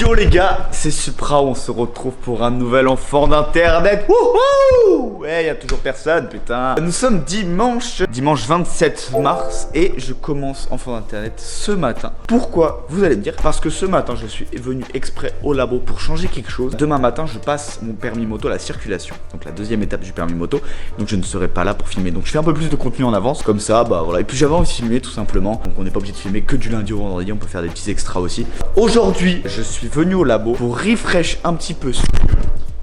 Yo les gars, c'est Supra, on se retrouve pour un nouvel enfant d'internet. Wouhou! Ouais, y a toujours personne, putain. Nous sommes dimanche 27 mars et je commence enfant d'internet ce matin. Pourquoi? Vous allez me dire. Parce que ce matin, je suis venu exprès au labo pour changer quelque chose. Demain matin, je passe mon permis moto à la circulation. Donc la deuxième étape du permis moto. Donc je ne serai pas là pour filmer. Donc je fais un peu plus de contenu en avance. Comme ça, bah voilà. Et puis j'avais envie de filmer tout simplement. Donc on n'est pas obligé de filmer que du lundi au vendredi. On peut faire des petits extras aussi. Aujourd'hui, je suis venu au labo pour refresh un petit peu ce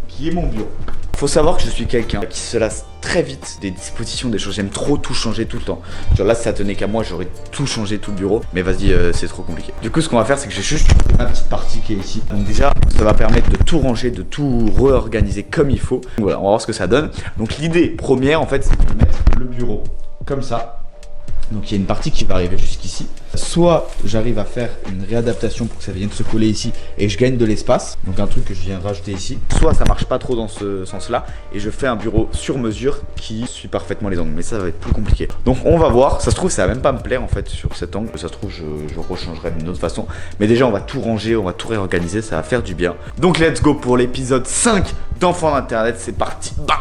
qui est mon bureau. Faut savoir que je suis quelqu'un qui se lasse très vite des dispositions, des choses. J'aime trop tout changer tout le temps. Genre là, si ça tenait qu'à moi, j'aurais tout changé, tout le bureau. Mais vas-y, c'est trop compliqué. Du coup, ce qu'on va faire, c'est que j'ai juste ma petite partie qui est ici. Donc déjà, ça va permettre de tout ranger, de tout réorganiser comme il faut. Donc voilà, on va voir ce que ça donne. Donc l'idée première, en fait, c'est de mettre le bureau comme ça. Donc il y a une partie qui va arriver jusqu'ici. Soit j'arrive à faire une réadaptation pour que ça vienne se coller ici et je gagne de l'espace. Donc un truc que je viens rajouter ici. Soit ça marche pas trop dans ce sens-là et je fais un bureau sur mesure qui suit parfaitement les angles. Mais ça va être plus compliqué. Donc on va voir. Ça se trouve ça va même pas me plaire en fait sur cet angle. Ça se trouve je rechangerai d'une autre façon. Mais déjà on va tout ranger, on va tout réorganiser. Ça va faire du bien. Donc let's go pour l'épisode 5 d'Enfants d'Internet. C'est parti. Bam.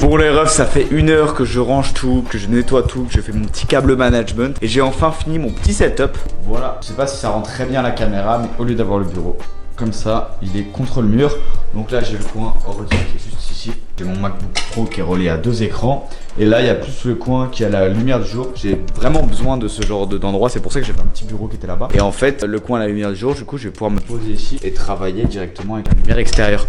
Bon les refs, ça fait 1 heure que je range tout, que je nettoie tout, que je fais mon petit câble management et j'ai enfin fini mon petit setup. Voilà, je sais pas si ça rend très bien la caméra, mais au lieu d'avoir le bureau comme ça, il est contre le mur. Donc là j'ai le coin ordi qui est juste ici. J'ai mon MacBook Pro qui est relié à 2 écrans. Et là il y a plus le coin qui a la lumière du jour. J'ai vraiment besoin de ce genre d'endroit. C'est pour ça que j'ai fait un petit bureau qui était là-bas. Et en fait le coin à la lumière du jour, du coup je vais pouvoir me poser ici et travailler directement avec la lumière extérieure.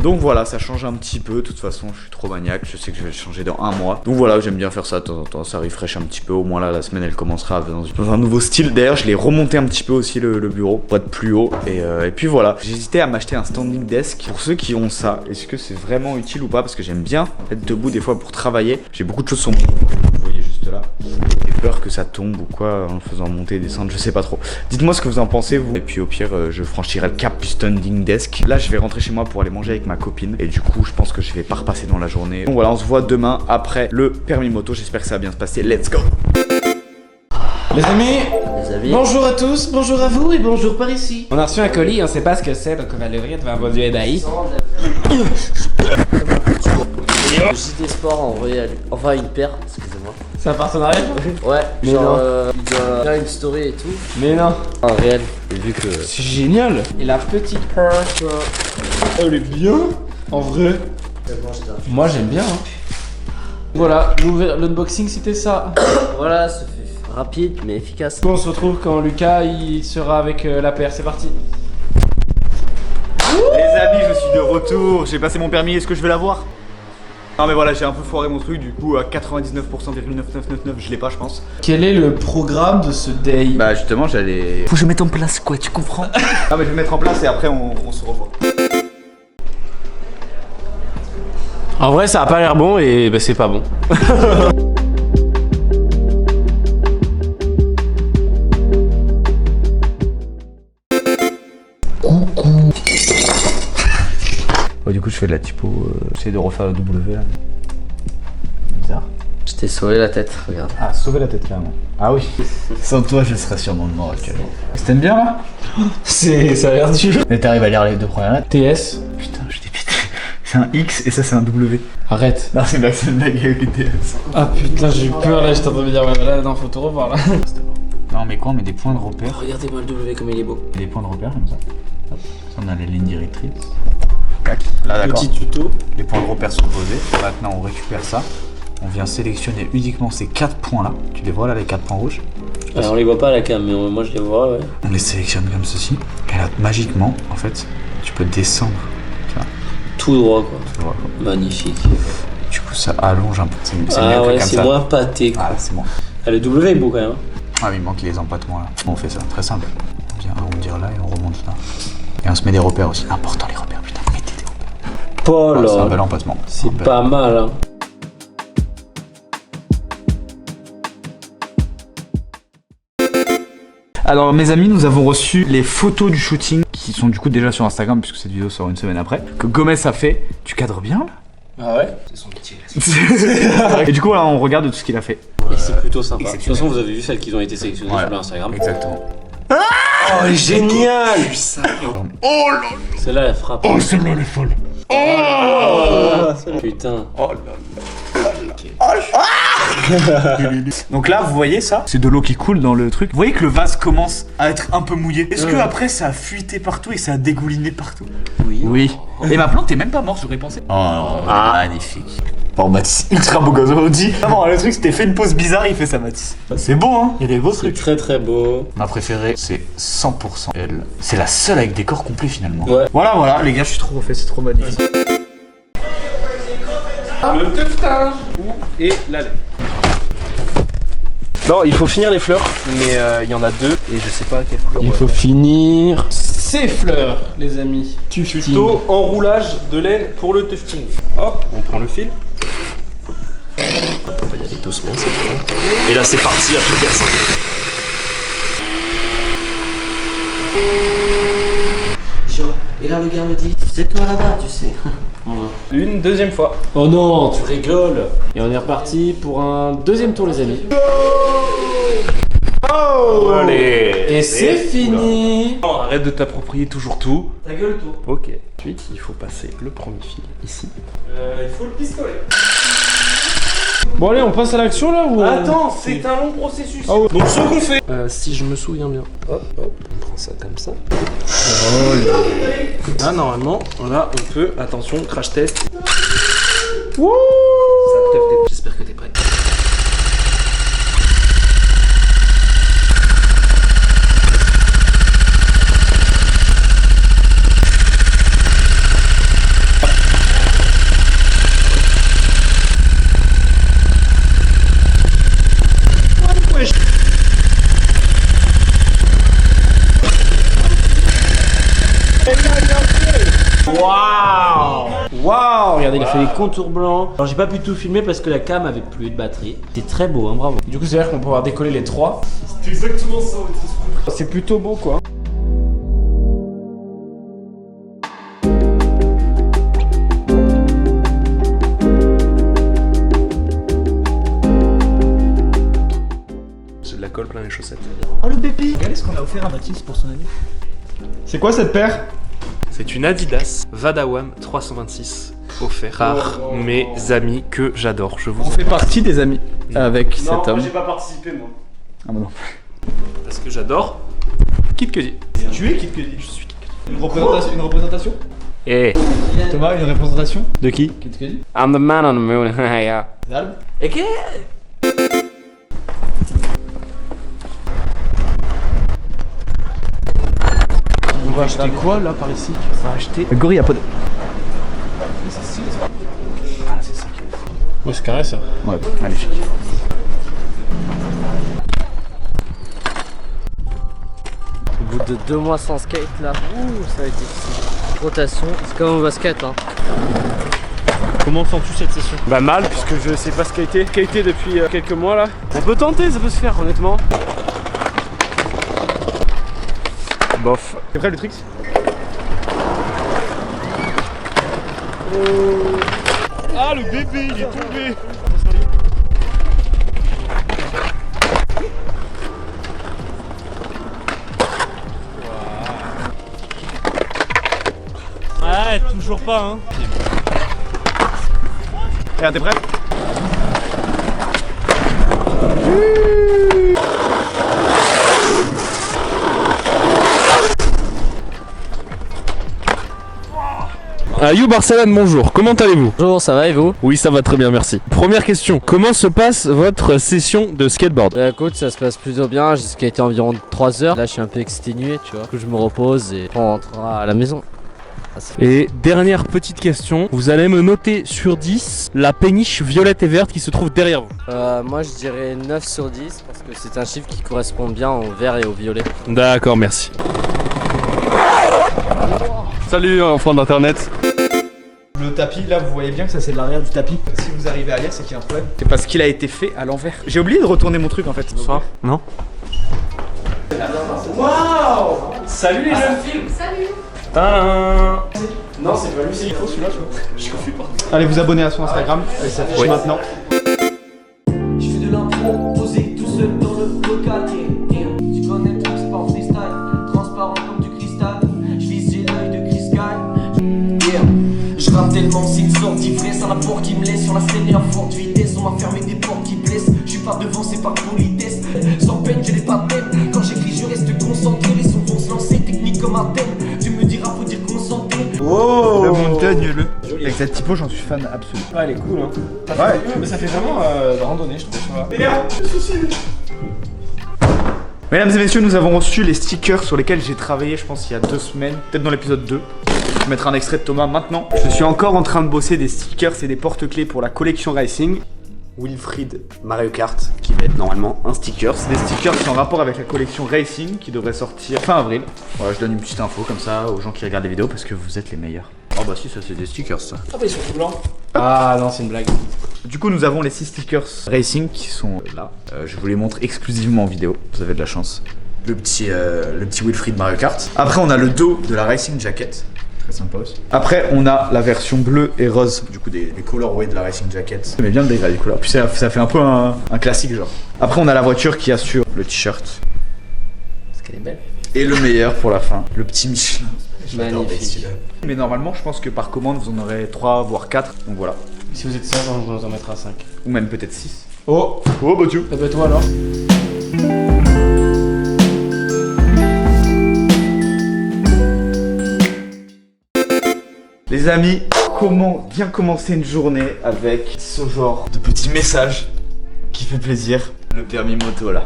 Donc voilà, ça change un petit peu. De toute façon je suis trop maniaque. Je sais que je vais changer dans 1 mois. Donc voilà, j'aime bien faire ça de temps en temps. Ça refresh un petit peu. Au moins là la semaine elle commencera dans un nouveau style. D'ailleurs je l'ai remonté un petit peu aussi le bureau pour être plus haut. Et puis voilà, j'hésitais à m'acheter un standing desk. Pour ceux qui ont ça, est-ce que c'est vraiment utile ou pas? Parce que j'aime bien être debout des fois pour travailler. J'ai beaucoup de choses sur mon bureau, vous voyez juste là. J'ai peur que ça tombe ou quoi en faisant monter et descendre, je sais pas trop. Dites-moi ce que vous en pensez vous. Et puis au pire je franchirai le cap du standing desk. Là je vais rentrer chez moi pour aller manger avec ma copine. Et du coup je pense que je vais pas repasser dans la journée. Donc voilà, on se voit demain après le permis moto. J'espère que ça va bien se passer. Let's go. Les amis, bonjour à tous, bonjour à vous et bonjour par ici. On a reçu un colis, on sait pas ce que c'est, donc on va l'ouvrir devant vos yeux ébahis. JT Sport a envoyé enfin une paire, excusez-moi. C'est un partenariat? Ouais, mais genre non. il doit faire une story et tout. Mais non. Un réel, et vu que... C'est génial. Et la petite purse, elle est bien, en vrai. Moi j'aime bien. Voilà, l'unboxing c'était ça. Voilà, ça fait rapide mais efficace. On se retrouve quand Lucas il sera avec la paire, c'est parti. Les amis, je suis de retour. J'ai passé mon permis, est-ce que je vais l'avoir? Non mais voilà, j'ai un peu foiré mon truc, du coup à 99,9999 je l'ai pas je pense. Quel est le programme de ce day? Bah justement j'allais... Faut que je mette en place quoi, tu comprends? Ah mais je vais mettre en place et après on se revoit. En vrai ça a pas l'air bon et bah c'est pas bon. Oh, du coup je fais de la typo, j'essaie de refaire le W là. Bizarre. Je t'ai sauvé la tête, regarde. Ah, sauver la tête carrément. Ah oui. Sans toi je serais sûrement mort actuellement. T'aimes bien là? Ça a l'air dur. Mais t'arrives à lire les 2 premières lettres? TS. Putain, je t'ai pété. C'est un X et ça c'est un W. Arrête. Non c'est une blague avec les TS. Ah putain, j'ai eu peur là, j'étais en train de me dire, ouais, là, non, faut tout revoir là. Non, on met quoi? On met des points de repère. Regardez-moi le W comme il est beau. Des points de repère comme ça. Hop. Ça, on a les lignes directrices. Là, d'accord. Petit tuto. Les points de repère sont posés. Maintenant, on récupère ça. On vient sélectionner uniquement ces 4 points-là. Tu les vois là, les 4 points rouges? On les voit pas à la cam, mais moi je les vois, ouais. On les sélectionne comme ceci. Et là, magiquement, en fait, tu peux descendre. Tu vois, Tout droit, quoi. tu vois, quoi. Magnifique. Du coup, ça allonge un peu. C'est mieux Ah que ouais, comme c'est ça. moins pâté, quoi. Voilà, c'est bon. Ah, le W est beau quand même. Hein. Ah, mais il manque les empattements là. On fait ça, très simple. On vient dire là et on remonte là. Et on se met des repères aussi. Important les repères, putain, mettez des repères. Oh Ouais, c'est un là, bel empattement. c'est Un bel- pas mal, hein. Alors mes amis, nous avons reçu les photos du shooting qui sont du coup déjà sur Instagram puisque cette vidéo sort une semaine après. Que Gomez a fait. Tu cadres bien là? Ah ouais? C'est son métier, Et du coup là on regarde tout ce qu'il a fait. Et c'est plutôt sympa. De toute façon, vous avez vu celles qui ont été sélectionnées Ouais. sur l'Instagram. Exactement. Oh, génial! Oh là. Celle-là, elle frappe. Oh celle-là elle est folle. Putain. Oh là Donc là, vous voyez ça? C'est de l'eau qui coule dans le truc. Vous voyez que le vase commence à être un peu mouillé. Est-ce que après ça a fuité partout et ça a dégouliné partout? Oui. Oui. Et ma plante est même pas morte, j'aurais pensé. Oh, magnifique. Bon, Mathis, ultra beau gosse. On dit. Vraiment, le truc, c'était fait une pause bizarre, il fait ça, Mathis. C'est beau, hein? Il y a des beaux C'est trucs. très très beau. Ma préférée, c'est 100% elle. C'est la seule avec décor complet finalement. Ouais. Voilà, les gars, je suis trop refait, c'est trop magnifique. Le teutage et la laine. Non, il faut finir les fleurs, mais il y en a deux et je sais pas à quelle couleur. Il faut finir ces fleurs, les amis. Tuto enroulage de laine pour le tufting. Hop, on prend le fil. On va y aller doucement, c'est bon. Et là c'est parti à tout personne. Et là, le gars me dit, c'est toi là-bas, tu sais. Une deuxième fois. Oh non, tu rigoles. Et on est reparti pour un deuxième tour, les amis. Oh, allez. Et c'est fini. Non, arrête de t'approprier toujours tout. Ta gueule, toi. Ok. Ensuite, il faut passer le premier fil ici. Il faut le pistolet. Bon allez, on passe à l'action là ou... Attends, c'est un long processus. Ah ouais. Donc ce qu'on fait. Si je me souviens bien. Hop, hop, on prend ça comme ça. Ah normalement, là on peut. Attention, crash test. Wouh. J'espère que t'es prêt. Waouh. Regardez, il a fait les contours blancs. Alors j'ai pas pu tout filmer parce que la cam avait plus de batterie. C'est très beau, hein, bravo. Du coup, c'est-à-dire qu'on peut pouvoir décoller les trois. C'est exactement ça. C'est plutôt beau quoi. J'ai de la colle plein les chaussettes. Oh le bébé! Regardez ce qu'on a offert à Mathis pour son année. C'est quoi cette paire? C'est une Adidas Vadawam 326 offert par mes amis que j'adore. Je vous On fait partie des amis avec cet homme. pas participé moi. Ah bah non. Parce que j'adore Kid Cudi. Tu es Kid Cudi? Je suis Kid Cudi. Une représentation? Eh, Thomas, une représentation? de qui? Kid Cudi? I'm the man on the moon. Yeah. Zalb? Et que... On va acheter quoi là par ici? On va acheter Gorilla Pod. Ah, c'est ça. Ouais, c'est carré ça. Ouais, magnifique. Au bout de 2 mois sans skate là, ça va être difficile. Rotation, c'est comme au basket hein. Comment sens-tu cette session? Bah mal, puisque je sais pas skater depuis quelques mois là. On peut tenter, ça peut se faire honnêtement. Bof. C'est prêt le truc? Ah le bébé, il est tombé. Ouais, toujours pas hein. Regarde, t'es prêt? You Barcelone, bonjour, comment allez-vous? Bonjour, ça va et vous? Oui, ça va très bien, merci. Première question, comment se passe votre session de skateboard? Écoute, ça se passe plutôt bien, j'ai skaté environ 3 heures. Là, je suis un peu exténué, tu vois. Du coup, je me repose et on rentrera à la maison. Et dernière petite question, vous allez me noter sur 10 la péniche violette et verte qui se trouve derrière vous. Moi, je dirais 9 sur 10 parce que c'est un chiffre qui correspond bien au vert et au violet. D'accord, merci. Salut enfants d'internet. Le tapis, là, vous voyez bien que ça c'est de l'arrière du tapis. Si vous arrivez à lire, c'est qu'il y a un problème. C'est parce qu'il a été fait à l'envers. J'ai oublié de retourner mon truc en fait. Ça? Non. Waouh! Salut les jeunes filles. Salut. Non, c'est pas lui, c'est il faut celui-là, tu vois. Je confie pas. Allez vous abonner à son Instagram, elle s'affiche maintenant. Je fais de l'impro, posé tout seul dans le local. Tu connais le truc, c'est pas en freestyle. Transparent comme du cristal. Je vise, j'ai l'œil de Chris Guy. Je rappe tellement, c'est une sorte d'ivresse. Un apport qui me laisse sur la scène et à forte vitesse. On m'a fermé des portes qui blessent. Je suis pas devant, c'est pas politesse. Sans peine, je n'ai pas de peine. Quand j'écris, je reste concentré. Les sons vont se lancer, technique comme un thème. Tu me diras, faut dire concentré. Wow, le montagne, avec cette typo, j'en suis fan absolu. Ouais, elle est cool, hein. Ouais. Mais ça fait vraiment de randonnée, je trouve. Mesdames et messieurs, nous avons reçu les stickers sur lesquels j'ai travaillé, je pense, il y a 2 semaines, peut-être dans l'épisode 2. Je vais mettre un extrait de Thomas maintenant. Je suis encore en train de bosser des stickers et des porte-clés pour la collection Racing. Wilfried Mario Kart, qui va être normalement un sticker. C'est des stickers qui sont en rapport avec la collection Racing, qui devrait sortir fin avril. Voilà, je donne une petite info comme ça aux gens qui regardent les vidéos parce que vous êtes les meilleurs. Oh bah si, ça c'est des stickers ça. Ah, bah ils sont tout blancs. Ah non, c'est une blague. Du coup, nous avons les 6 stickers Racing qui sont là. Je vous les montre exclusivement en vidéo, vous avez de la chance. Le petit Wilfried Mario Kart. Après, on a le dos de la Racing Jacket. Très sympa aussi. Après, on a la version bleue et rose, du coup des colorways de la Racing Jacket. J'aime bien le dégradé des couleurs. Puis ça fait un peu un classique genre. Après, on a la voiture qui assure le t-shirt. Parce qu'elle est belle. Et le meilleur pour la fin, le petit Michelin. Magnifique. Mais normalement, je pense que par commande, vous en aurez 3 voire 4. Donc voilà. Si vous êtes 5, on vous en mettra 5. Ou même peut-être 6. Oh! Oh bah tu. Eh ben toi alors? Les amis, comment bien commencer une journée avec ce genre de petit message qui fait plaisir? Le permis moto là.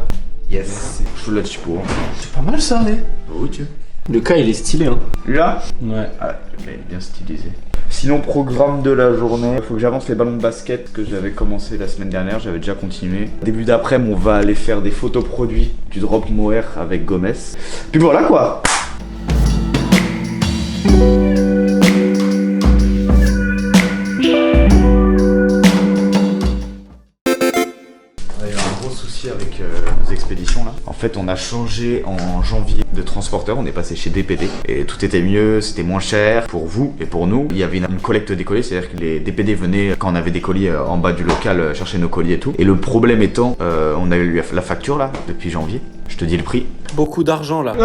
Yes. Je vous le dis pour. C'est pas mal ça, hein? Oui, tu. Le cas il est stylé, hein. Là? Ouais. Ah, il est bien stylisé. Sinon, programme de la journée. Il faut que j'avance les ballons de basket que j'avais commencé la semaine dernière. J'avais déjà continué. Début d'après-midi, on va aller faire des photos produits du drop Moer avec Gomez. Puis voilà quoi. Avec nos expéditions là. En fait, on a changé en janvier de transporteur, on est passé chez DPD et tout était mieux, c'était moins cher pour vous et pour nous. Il y avait une collecte des colis, c'est-à-dire que les DPD venaient quand on avait des colis en bas du local chercher nos colis et tout. Et le problème étant, on a eu la facture là depuis janvier. Je te dis le prix. Beaucoup d'argent là.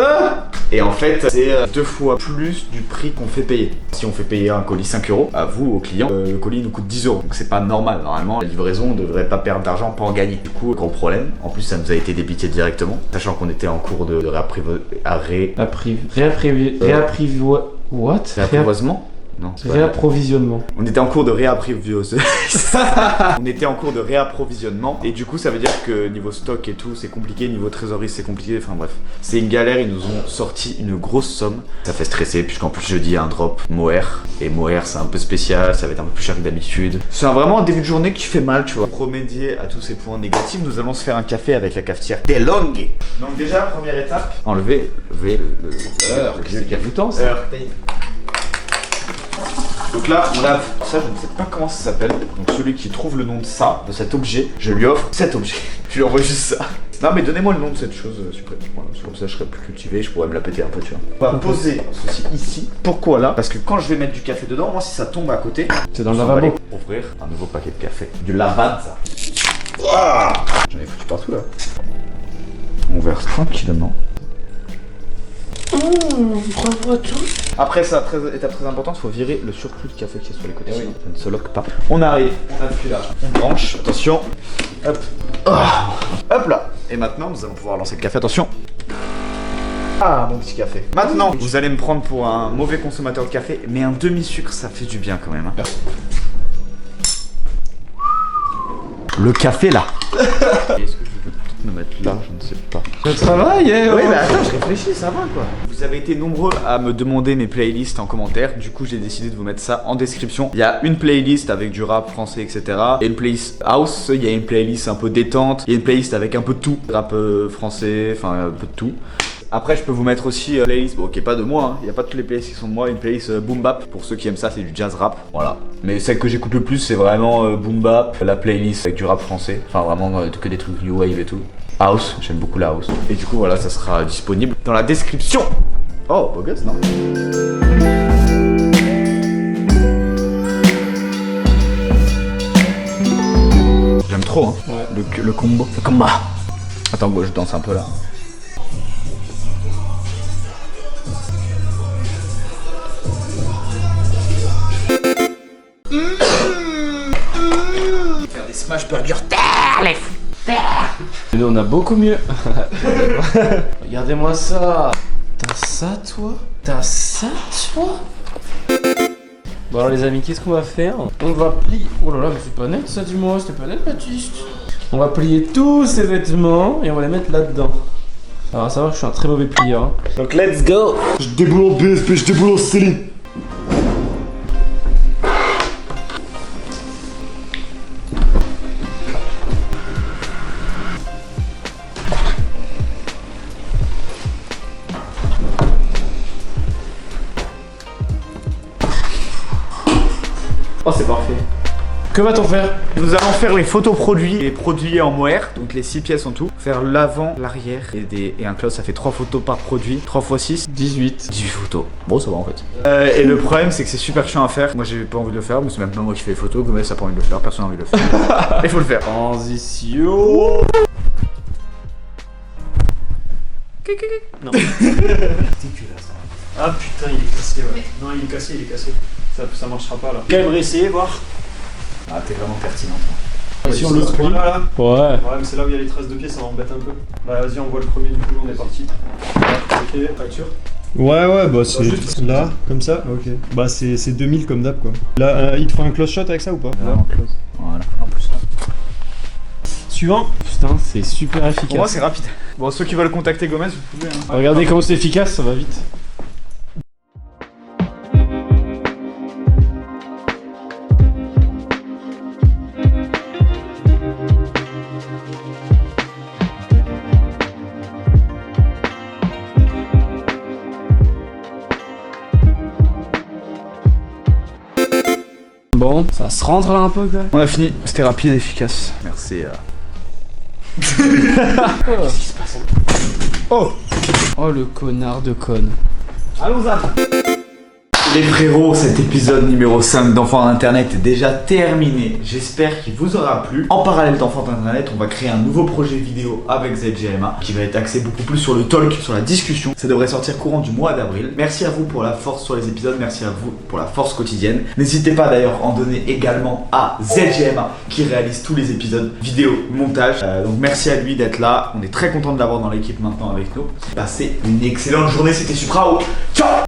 Et en fait, c'est 2 fois plus du prix qu'on fait payer. Si on fait payer un colis 5 €, à vous, au client, le colis nous coûte 10 €. Donc c'est pas normal. Normalement, la livraison ne devrait pas perdre d'argent, pas en gagner. Du coup, gros problème. En plus, ça nous a été débité directement. Sachant qu'on était en cours de réapprivoisement. Non, c'est pas Réapprovisionnement. On était en cours de réapprovisionnement. On était en cours de réapprovisionnement. Et du coup, ça veut dire que niveau stock et tout, c'est compliqué. Niveau trésorerie, c'est compliqué. Enfin bref, c'est une galère. Ils nous ont sorti une grosse somme. Ça fait stresser, puisqu'en plus, jeudi, il y a un drop Moer. Et Moer, c'est un peu spécial. Ça va être un peu plus cher que d'habitude. C'est vraiment un début de journée qui fait mal, tu vois. Pour remédier à tous ces points négatifs, nous allons se faire un café avec la cafetière DeLonghi. Donc, déjà, première étape, enlever le c'est dégoûtant ça. Donc là, on a ça, je ne sais pas comment ça s'appelle. Donc celui qui trouve le nom de ça, de cet objet, je lui offre cet objet. Je lui envoie juste ça. Non mais donnez-moi le nom de cette chose suprême. Voilà, comme ça je serai plus cultivé, je pourrais me la péter un peu, tu vois. On va poser ceci ici. Pourquoi là? Parce que quand je vais mettre du café dedans, moi si ça tombe à côté, c'est dans le lavabo. Ouvrir un nouveau paquet de café. Du Lavazza. J'en ai foutu partout là. On verse tranquillement. Bravo à tous. Après ça, étape très importante, il faut virer le surplus de café qui est sur les côtés, sinon ça ne se loque pas. On arrive, on appuie là, on branche, attention, hop, hop là. Et maintenant nous allons pouvoir lancer le café, attention. Ah, mon petit café. Maintenant, vous allez me prendre pour un mauvais consommateur de café, mais un demi-sucre, ça fait du bien quand même. Hein. Le café là. Est-ce que je peux peut-être me mettre là? Je ne sais pas. Je travaille, Oui, bah attends, je réfléchis, ça va quoi. Vous avez été nombreux à me demander mes playlists en commentaire. Du coup, j'ai décidé de vous mettre ça en description. Il y a une playlist avec du rap français, etc. Il y a une playlist house, il y a une playlist un peu détente, il y a une playlist avec un peu de tout. Rap français, enfin un peu de tout. Après, je peux vous mettre aussi une playlist, bon, qui est pas de moi, hein. Il n'y a pas toutes les playlists qui sont de moi, une playlist boom bap. Pour ceux qui aiment ça, c'est du jazz rap, voilà. Mais celle que j'écoute le plus, c'est vraiment boom bap, la playlist avec du rap français, enfin vraiment que des trucs new wave et tout. House, j'aime beaucoup la house. Et du coup, voilà, ça sera disponible dans la description. Oh, beau gosse, non? J'aime trop, hein, ouais. Le combo. Le combat. Attends, moi, je danse un peu là. Faire des smash burger terre, les fous. Et nous on a beaucoup mieux. Regardez-moi ça. T'as ça toi? T'as ça toi? Bon alors les amis, qu'est-ce qu'on va faire? On va plier... Oh là là, mais c'est pas net ça, dis-moi, c'était pas net Baptiste. On va plier tous ces vêtements et on va les mettre là-dedans. Alors à savoir que je suis un très mauvais plieur. Hein. Donc let's go. Je déboule en BSP, je déboule en Céline. Oh, c'est parfait. Que va-t-on faire? Nous allons faire les photos produits, les produits en moire, donc les 6 pièces en tout. Faire l'avant, l'arrière et un close, ça fait 3 photos par produit. 3 x 6, 18. 18 photos. Bon, ça va en fait. Et le problème, c'est que c'est super chiant à faire. Moi, j'ai pas envie de le faire, mais c'est même pas moi qui fais les photos. Gomez a pas envie de le faire, personne n'a envie de le faire. Il faut le faire. Transition. Non. Ah putain, il est cassé, ouais. Non, il est cassé. Ça marchera pas là. Quand même réessayer, voir. Ah, t'es vraiment pertinent. Si on le trouve là. Ouais. Ouais, mais c'est là où il y a les traces de pieds, ça m'embête un peu. Bah vas-y, on voit le premier, du coup, on est parti. Ok, facture. Ouais, bah c'est là, comme ça. Ok. Bah c'est 2000 comme d'hab quoi. Là, il te faut un close shot avec ça ou pas? Vraiment close. Voilà, en plus. Suivant. Putain, c'est super efficace. Pour moi, c'est rapide. Bon, ceux qui veulent contacter Gomez, vous pouvez. Hein. Regardez comment c'est efficace, ça va vite. Bon, ça se rentre là un peu quoi. On a fini, c'était rapide et efficace. Merci. Oh le connard de conne. Allons-y. Les frérots, cet épisode numéro 5 d'Enfants d'Internet est déjà terminé. J'espère qu'il vous aura plu. En parallèle d'Enfants d'Internet, on va créer un nouveau projet vidéo avec ZGMA qui va être axé beaucoup plus sur le talk, sur la discussion. Ça devrait sortir courant du mois d'avril. Merci à vous pour la force sur les épisodes, merci à vous pour la force quotidienne. N'hésitez pas d'ailleurs à en donner également à ZGMA qui réalise tous les épisodes vidéo, montage. Donc merci à lui d'être là. On est très content de l'avoir dans l'équipe maintenant avec nous. Passez une excellente journée, c'était Suprao. Ciao.